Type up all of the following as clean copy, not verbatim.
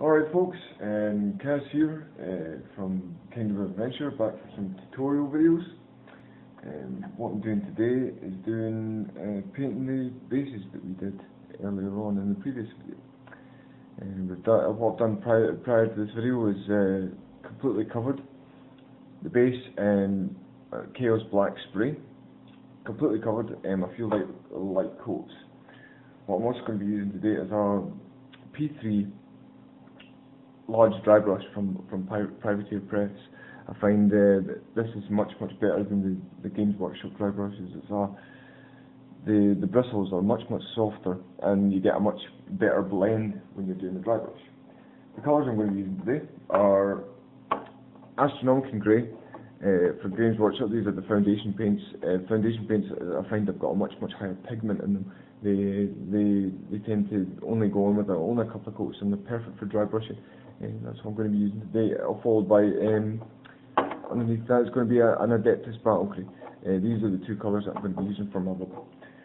Alright folks, Kaz here from Kind of Adventure, back for some tutorial videos. What I'm doing today is painting the bases that we did earlier on in the previous video. What I've done prior to this video is completely covered the base in Chaos Black spray, completely covered, a few light coats. What I'm also going to be using today is our P3 large dry brush from Privateer Press. I find that this is much better than the Games Workshop dry brushes. The bristles are much softer, and you get a much better blend when you're doing the dry brush. The colours I'm going to be using today are Astronomical Grey for Games Workshop. These are the foundation paints. Foundation paints, I find, have got a much higher pigment in them. They tend to only go on with only a couple of coats, and they're perfect for dry brushing. That's what I'm going to be using today. Followed by underneath that is going to be an Adeptus Battle Grey. These are the two colours that I'm going to be using for my look.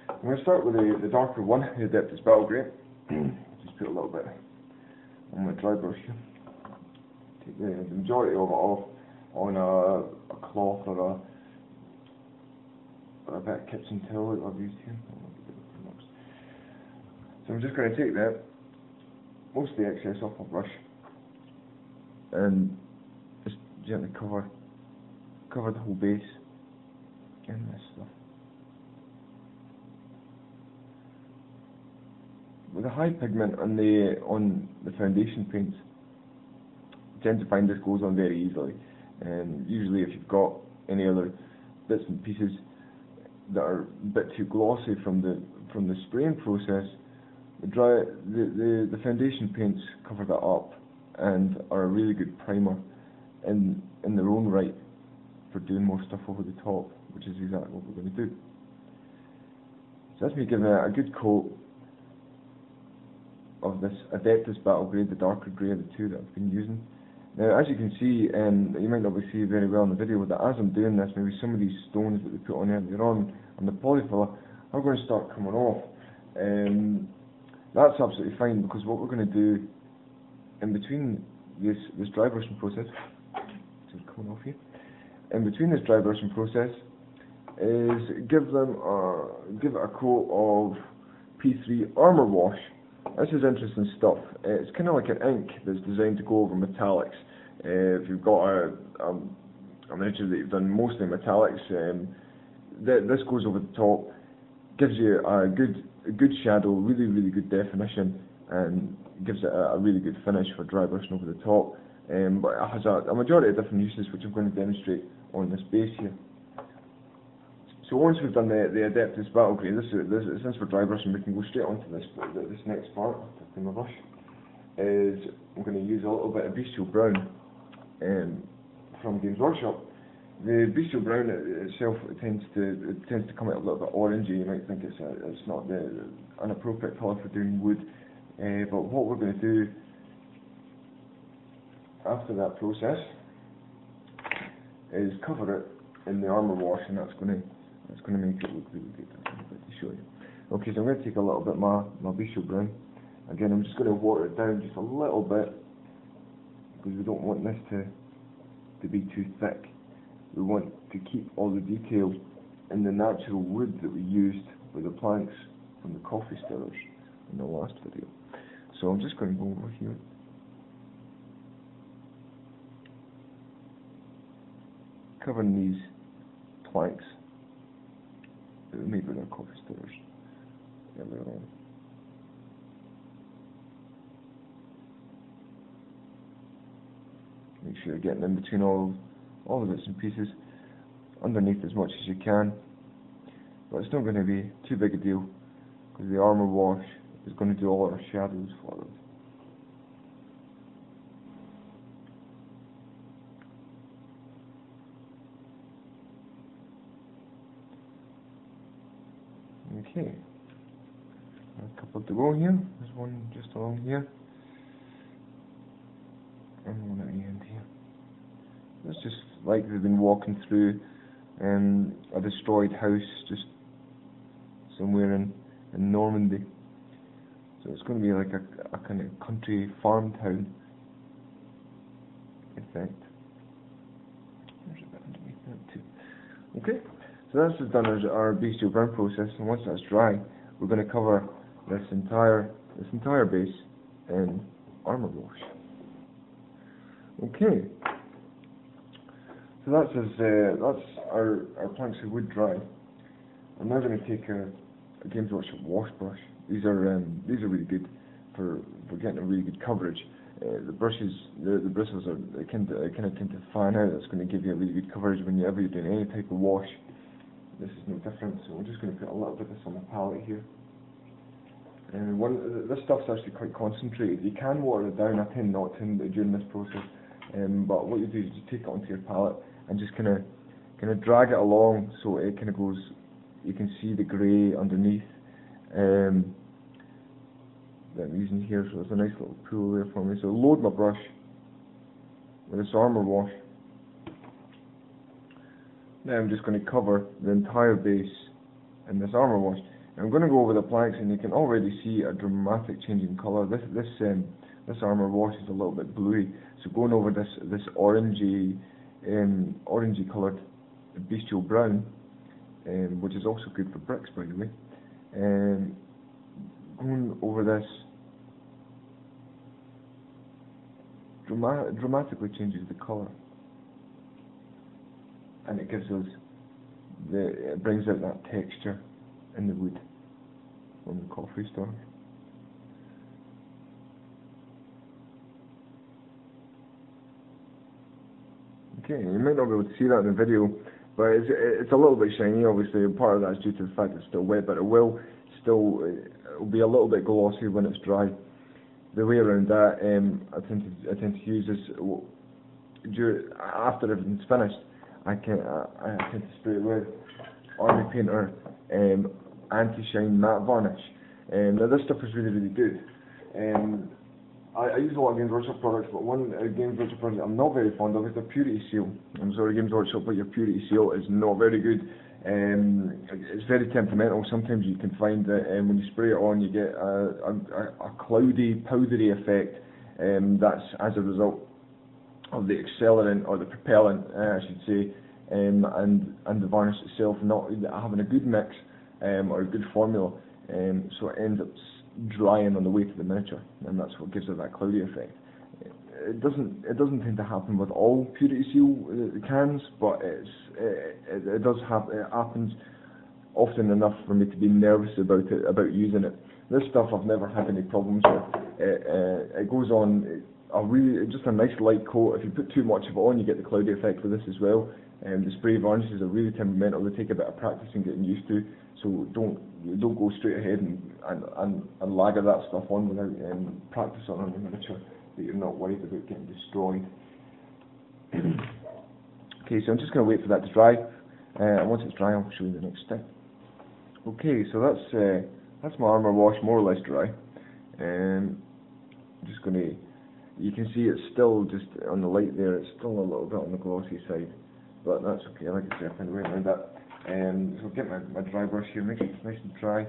I'm going to start with the darker one, the Adeptus Battle Grey. Just put a little bit on my dry brush here. Take the majority of it off on a cloth or a bit of kitchen towel that I've used here. So I'm just going to take that, most of the excess off my brush, and just gently cover the whole base in this stuff. With a high pigment on the foundation paints, I tend to find this goes on very easily. And usually, if you've got any other bits and pieces that are a bit too glossy from the spraying process, the foundation paints cover that up and are a really good primer in their own right for doing more stuff over the top, which is exactly what we're going to do. So that's me giving it a good coat of this Adeptus Battle Grey, the darker grey of the two that I've been using. Now, as you can see, you might not be seeing very well in the video, but as I'm doing this, maybe some of these stones that we put on earlier on the polyfiller are going to start coming off. That's absolutely fine, because what we're going to do in between this dry brushing process, coming off here, in between this dry brushing process, is give it a coat of P3 Armour Wash. This is interesting stuff. It's kind of like an ink that's designed to go over metallics. If you've got a miniature that you've done mostly metallics, this goes over the top, gives you a good shadow, really good definition, and gives it a really good finish for dry brushing over the top. But it has a majority of different uses, which I'm going to demonstrate on this base here. So once we've done the Adeptus Battle Grey, since we're dry brushing, we can go straight onto this next part of my brush. I'm going to use a little bit of Bestial Brown from Games Workshop. The Bestial Brown itself tends to come out a little bit orangey. You might think it's not an appropriate colour for doing wood, but what we're going to do after that process is cover it in the Armour Wash, and that's going to make it look really good. I'm going to show you. Okay, so I'm going to take a little bit of my Bestial Brown. Again, I'm just going to water it down just a little bit, because we don't want this to be too thick. We want to keep all the detail in the natural wood that we used with the planks from the coffee stirrers in the last video. So I'm just going to go over here. Covering these planks that we made with our coffee stirrers earlier on. Make sure you're getting in between all the bits and pieces, underneath as much as you can, but it's not going to be too big a deal, because the Armour Wash is going to do all our shadows for us. Okay, a couple to go here. There's one just along here, and one at the end here. It's just like they've been walking through a destroyed house just somewhere in Normandy. So it's going to be like a kind of country farm town effect. There's a bit underneath that too. Okay, so that's as done as our bestial brown process, and once that's dry, we're going to cover this entire base in armor wash. Okay, so that's our planks of wood dry. I'm now going to take a Games Workshop wash brush. These are really good for getting a really good coverage. The brushes, the bristles are kind of tend to fan out. That's going to give you a really good coverage whenever you're doing any type of wash. This is no different. So I'm just going to put a little bit of this on the palette here. And this stuff's actually quite concentrated. You can water it down. I tend not to during this process. But what you do is you take it onto your palette and just kind of drag it along so it kind of goes. You can see the grey underneath. That I'm using here, so it's a nice little pool there for me. So load my brush with this armor wash. Now I'm just going to cover the entire base in this armor wash. I'm going to go over the planks, and you can already see a dramatic change in colour. This armor wash is a little bit bluey, so going over this orangey coloured bestial brown, which is also good for bricks, by the way. Going over this dramatically changes the colour, and it gives us it brings out that texture in the wood from the coffee store. Okay, you might not be able to see that in the video, but it's a little bit shiny. Obviously, and part of that is due to the fact it's still wet, but it'll be a little bit glossy when it's dry. The way around that, I tend to use this after everything's finished. I tend to spray it with Army Painter anti-shine matte varnish. Now this stuff is really good. I use a lot of Games Workshop products, but one Games Workshop product I'm not very fond of is the Purity Seal. I'm sorry, Games Workshop, but your Purity Seal is not very good. It's very temperamental. Sometimes you can find that when you spray it on, you get a cloudy, powdery effect. That's as a result of the accelerant or the propellant, I should say, and the varnish itself not having a good mix or a good formula. So it ends up drying on the way to the miniature, and that's what gives it that cloudy effect. It doesn't tend to happen with all Purity Seal cans, but it does happen. It happens often enough for me to be nervous about using it. This stuff I've never had any problems with. It goes on just a nice light coat. If you put too much of it on, you get the cloudy effect with this as well. The spray varnishes are really temperamental. They take a bit of practice and getting used to. So don't go straight ahead and lather that stuff on without practice on the miniature, that you're not worried about getting destroyed. Okay, so I'm just going to wait for that to dry, and once it's dry I'll show you the next step. Okay, so that's my armor wash more or less dry. I'm just going to, you can see it's still just on the light there, it's still a little bit on the glossy side, but that's okay. Like I said, I find a way around that. So I'll get my dry brush here, make sure it's nice and dry.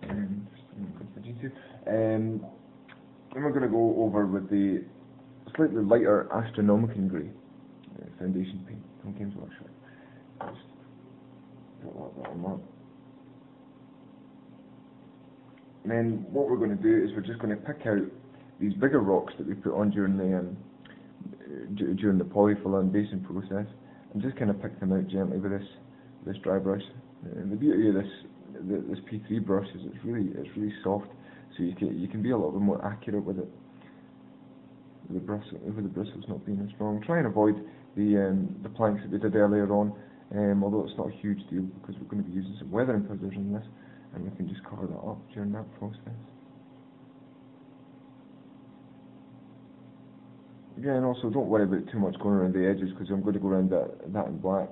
Then we're going to go over with the slightly lighter Astronomican grey foundation paint from Games Workshop. Just put a little bit on that. And then what we're going to do is we're just going to pick out these bigger rocks that we put on during the polyfill and basing process, and just kind of pick them out gently with this dry brush. And the beauty of this P3 brush is it's really soft, so you can be a little bit more accurate with it. With the bristles not being as strong. Try and avoid the planks that we did earlier on, although it's not a huge deal because we're going to be using some weathering powders in this, and we can just cover that up during that process. Again, also don't worry about too much going around the edges because I'm going to go around that in black.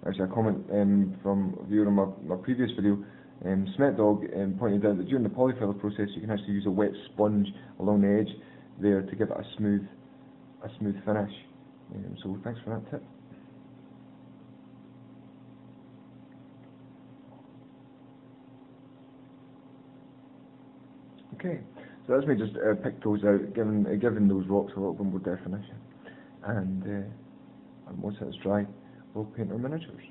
Actually, a comment from a viewer on my previous video, Smet Dog, pointed out that during the polyfill process you can actually use a wet sponge along the edge there to give it a smooth finish. So thanks for that tip. Okay, so that's me just pick those out, giving those rocks a little bit more definition. and once that's dry, we'll paint our miniatures.